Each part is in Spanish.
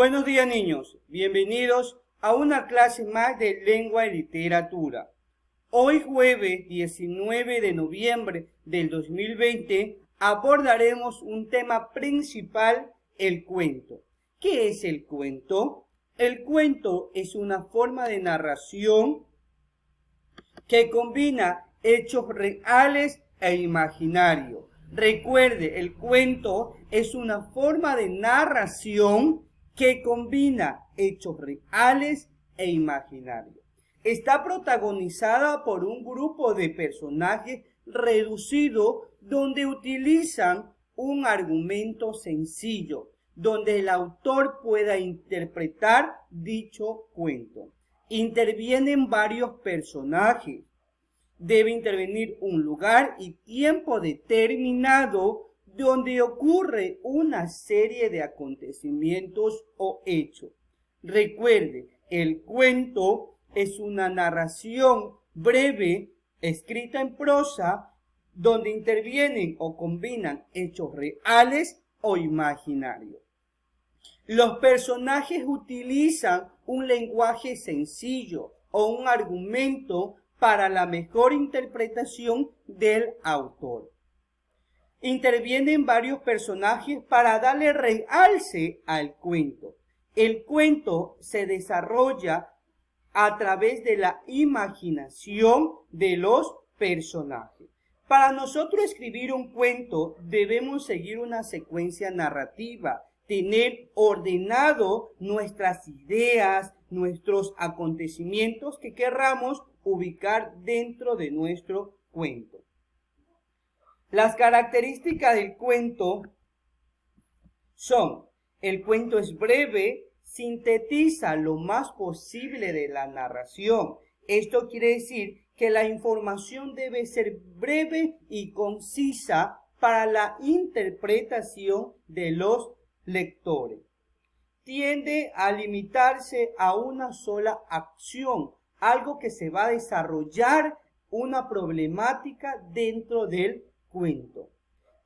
Buenos días, niños. Bienvenidos a una clase más de lengua y literatura. Hoy jueves 19 de noviembre del 2020 abordaremos un tema principal, el cuento. ¿Qué es el cuento? El cuento es una forma de narración que combina hechos reales e imaginarios. Recuerde, el cuento es una forma de narración que combina hechos reales e imaginarios. Está protagonizada por un grupo de personajes reducido donde utilizan un argumento sencillo, donde el autor pueda interpretar dicho cuento. Intervienen varios personajes. Debe intervenir un lugar y tiempo determinado donde ocurre una serie de acontecimientos o hechos. Recuerde, el cuento es una narración breve, escrita en prosa, donde intervienen o combinan hechos reales o imaginarios. Los personajes utilizan un lenguaje sencillo o un argumento para la mejor interpretación del autor. Intervienen varios personajes para darle realce al cuento. El cuento se desarrolla a través de la imaginación de los personajes. Para nosotros escribir un cuento debemos seguir una secuencia narrativa, tener ordenado nuestras ideas, nuestros acontecimientos que querramos ubicar dentro de nuestro cuento. Las características del cuento son: el cuento es breve, sintetiza lo más posible de la narración. Esto quiere decir que la información debe ser breve y concisa para la interpretación de los lectores. Tiende a limitarse a una sola acción, algo que se va a desarrollar una problemática dentro del cuento.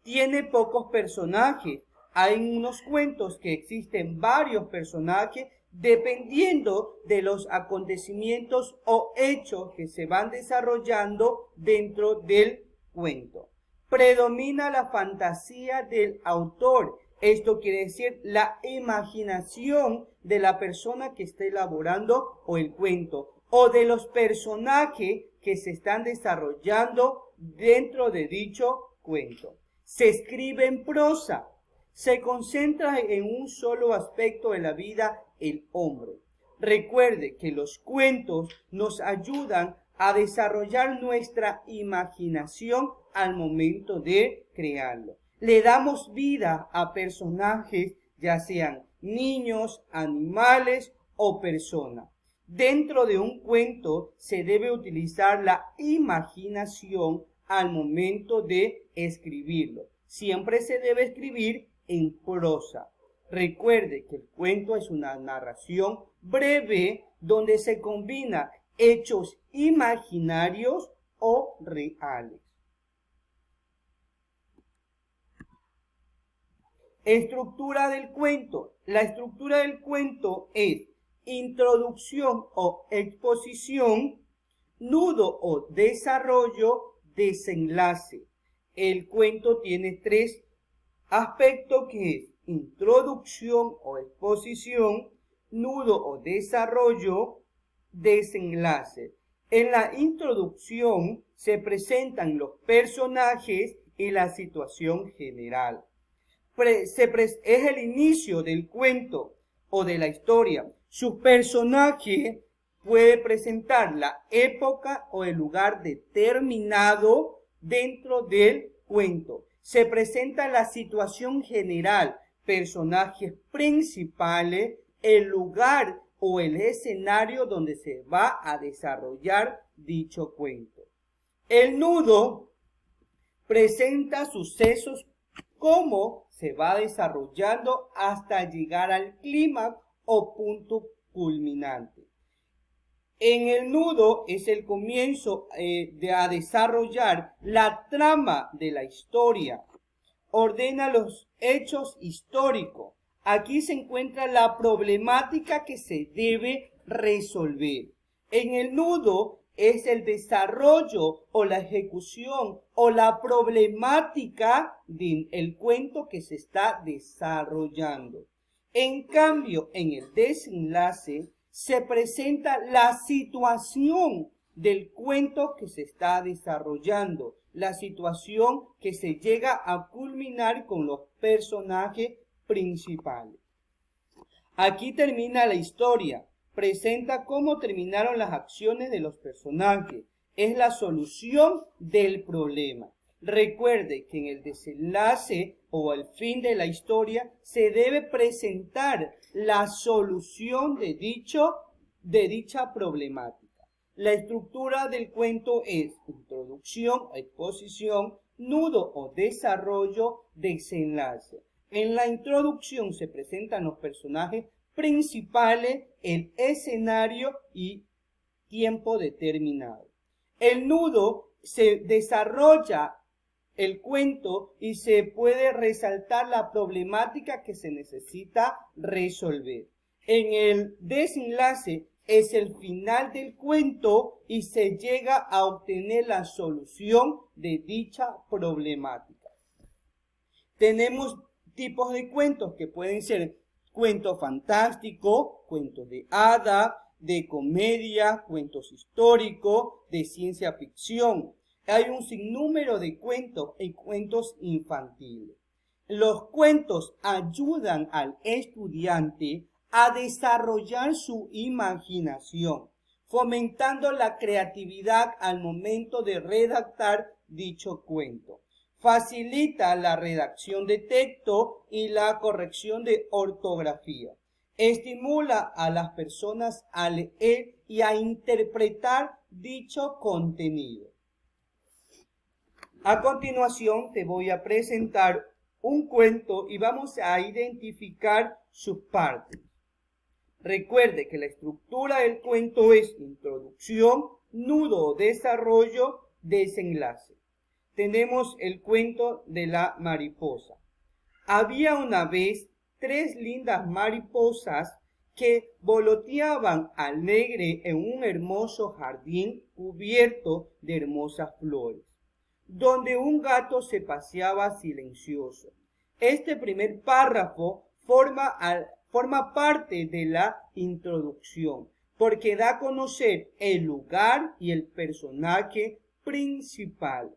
Tiene pocos personajes. Hay unos cuentos que existen varios personajes dependiendo de los acontecimientos o hechos que se van desarrollando dentro del cuento. Predomina la fantasía del autor. Esto quiere decir la imaginación de la persona que está elaborando o el cuento, o de los personajes que se están desarrollando dentro de dicho cuento. Se escribe en prosa. Se concentra en un solo aspecto de la vida, el hombre. Recuerde que los cuentos nos ayudan a desarrollar nuestra imaginación al momento de crearlo. Le damos vida a personajes, ya sean niños, animales o personas. Dentro de un cuento se debe utilizar la imaginación al momento de escribirlo. Siempre se debe escribir en prosa. Recuerde que el cuento es una narración breve donde se combina hechos imaginarios o reales. Estructura del cuento. La estructura del cuento es introducción o exposición, nudo o desarrollo, desenlace. El cuento tiene tres aspectos que es introducción o exposición, nudo o desarrollo, desenlace. En la introducción se presentan los personajes y la situación general. Es el inicio del cuento o de la historia. Su personaje puede presentar la época o el lugar determinado dentro del cuento. Se presenta la situación general, personajes principales, el lugar o el escenario donde se va a desarrollar dicho cuento. El nudo presenta sucesos, cómo se va desarrollando hasta llegar al clímax o punto culminante. En el nudo es el comienzo a desarrollar la trama de la historia. Ordena los hechos históricos. Aquí se encuentra la problemática que se debe resolver. En el nudo es el desarrollo o la ejecución o la problemática del cuento que se está desarrollando. En cambio, en el desenlace se presenta la situación del cuento que se está desarrollando, la situación que se llega a culminar con los personajes principales. Aquí termina la historia, presenta cómo terminaron las acciones de los personajes, es la solución del problema. Recuerde que en el desenlace o al fin de la historia se debe presentar la solución de dicha problemática. La estructura del cuento es introducción, exposición, nudo o desarrollo, desenlace. En la introducción se presentan los personajes principales, el escenario y tiempo determinado. El nudo se desarrolla el cuento y se puede resaltar la problemática que se necesita resolver. En el desenlace es el final del cuento y se llega a obtener la solución de dicha problemática. Tenemos tipos de cuentos que pueden ser cuentos fantásticos, cuentos de hada, de comedia, cuentos históricos, de ciencia ficción. Hay un sinnúmero de cuentos y cuentos infantiles. Los cuentos ayudan al estudiante a desarrollar su imaginación, fomentando la creatividad al momento de redactar dicho cuento. Facilita la redacción de texto y la corrección de ortografía. Estimula a las personas a leer y a interpretar dicho contenido. A continuación te voy a presentar un cuento y vamos a identificar sus partes. Recuerde que la estructura del cuento es introducción, nudo, desarrollo, desenlace. Tenemos el cuento de la mariposa. Había una vez 3 lindas mariposas que voloteaban alegre en un hermoso jardín cubierto de hermosas flores, donde un gato se paseaba silencioso. Este primer párrafo forma parte de la introducción, porque da a conocer el lugar y el personaje principal.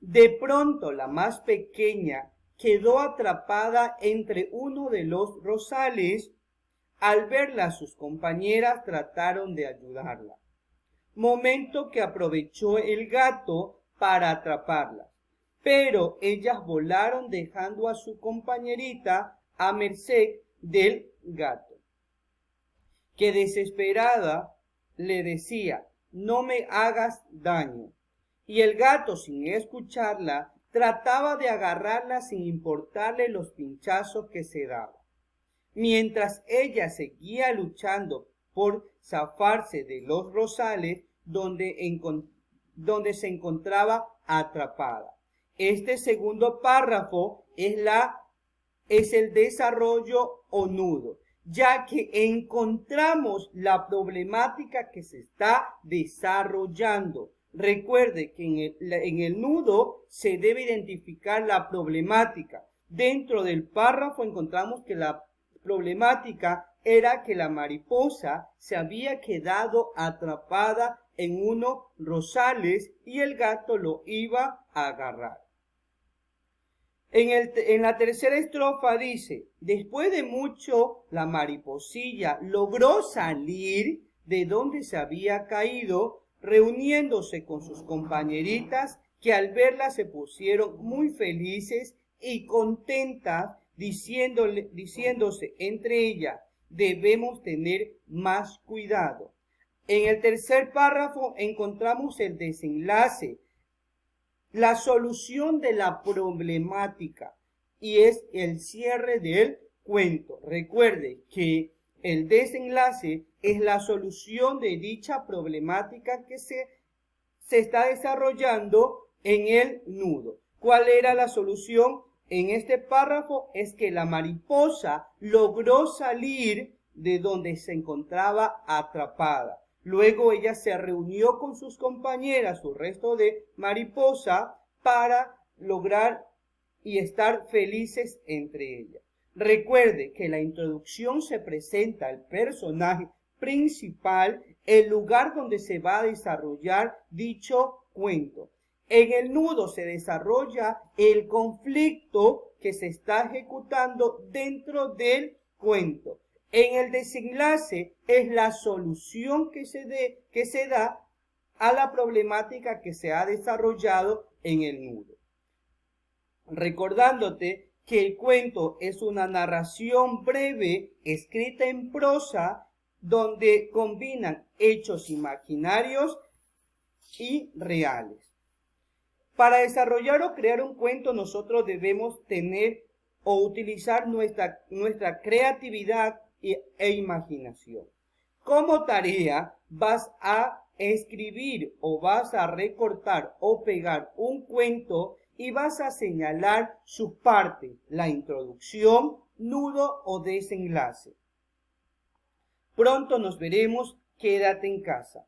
De pronto, la más pequeña quedó atrapada entre uno de los rosales. Al verla, sus compañeras trataron de ayudarla, momento que aprovechó el gato para atraparla. Pero ellas volaron dejando a su compañerita a merced del gato, que desesperada le decía: no me hagas daño. Y el gato, sin escucharla, trataba de agarrarla sin importarle los pinchazos que se daba. Mientras ella seguía luchando por zafarse de los rosales donde se encontraba atrapada. Este segundo párrafo es el desarrollo o nudo, ya que encontramos la problemática que se está desarrollando. Recuerde que en el nudo se debe identificar la problemática. Dentro del párrafo encontramos que la problemática era que la mariposa se había quedado atrapada en unos rosales y el gato lo iba a agarrar. En la tercera estrofa dice: después de mucho, la mariposilla logró salir de donde se había caído, reuniéndose con sus compañeritas, que al verla se pusieron muy felices y contentas, diciéndose entre ellas: debemos tener más cuidado. En el tercer párrafo encontramos el desenlace, la solución de la problemática, y es el cierre del cuento. Recuerde que el desenlace es la solución de dicha problemática que se está desarrollando en el nudo. ¿Cuál era la solución? en este párrafo es que la mariposa logró salir de donde se encontraba atrapada. Luego ella se reunió con sus compañeras, su resto de mariposa, para lograr y estar felices entre ellas. Recuerde que la introducción se presenta al personaje principal, el lugar donde se va a desarrollar dicho cuento. En el nudo se desarrolla el conflicto que se está ejecutando dentro del cuento. En el desenlace es la solución que se da a la problemática que se ha desarrollado en el nudo. Recordándote que el cuento es una narración breve escrita en prosa donde combinan hechos imaginarios y reales. Para desarrollar o crear un cuento nosotros debemos tener o utilizar nuestra creatividad e imaginación. Como tarea vas a escribir o vas a recortar o pegar un cuento y vas a señalar sus partes, la introducción, nudo o desenlace. Pronto nos veremos, quédate en casa.